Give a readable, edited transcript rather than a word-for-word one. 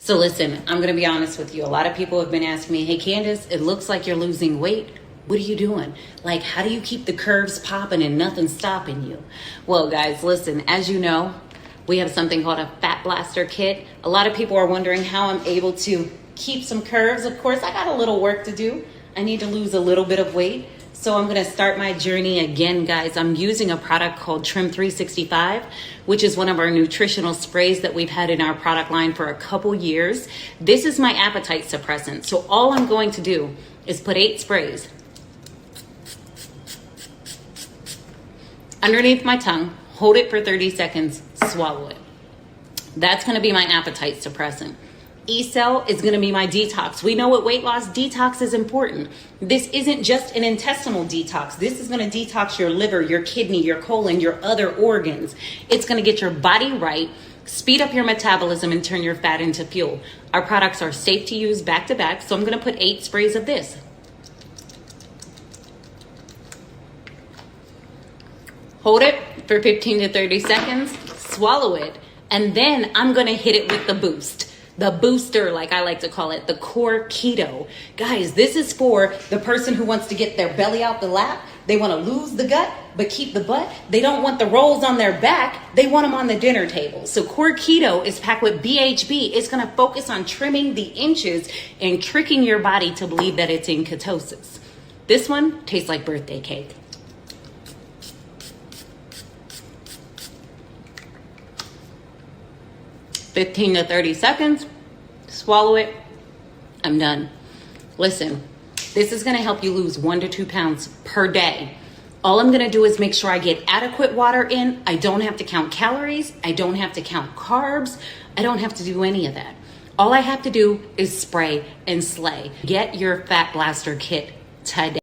So listen, I'm going to be honest with you. A lot of people have been asking me, hey Candace, it looks like you're losing weight. What are you doing? Like, how do you keep the curves popping and nothing stopping you? Well, guys, listen, as you know, we have something called a Fat Blaster Kit. A lot of people are wondering how I'm able to keep some curves. Of course, I got a little work to do. I need to lose a little bit of weight. So I'm gonna start my journey again, guys. I'm using a product called Trim 365, which is one of our nutritional sprays that we've had in our product line for a couple years. This is my appetite suppressant. So all I'm going to do is put 8 sprays underneath my tongue, hold it for 30 seconds, swallow it. That's gonna be my appetite suppressant. E-cell is gonna be my detox. We know with weight loss, detox is important. This isn't just an intestinal detox. This is gonna detox your liver, your kidney, your colon, your other organs. It's gonna get your body right, speed up your metabolism, and turn your fat into fuel. Our products are safe to use back to back, so I'm gonna put 8 sprays of this. Hold it for 15 to 30 seconds, swallow it, and then I'm gonna hit it with the boost. The booster, like I like to call it, the core keto. Guys, this is for the person who wants to get their belly out the lap. They want to lose the gut, but keep the butt. They don't want the rolls on their back. They want them on the dinner table. So core keto is packed with BHB. It's going to focus on trimming the inches and tricking your body to believe that it's in ketosis. This one tastes like birthday cake. "15 to 30 seconds, swallow it, I'm done." Listen, this is gonna help you lose 1 to 2 pounds per day. All I'm gonna do is make sure I get adequate water in. I don't have to count calories. I don't have to count carbs. I don't have to do any of that. All I have to do is spray and slay. Get your Fat Blaster Kit today.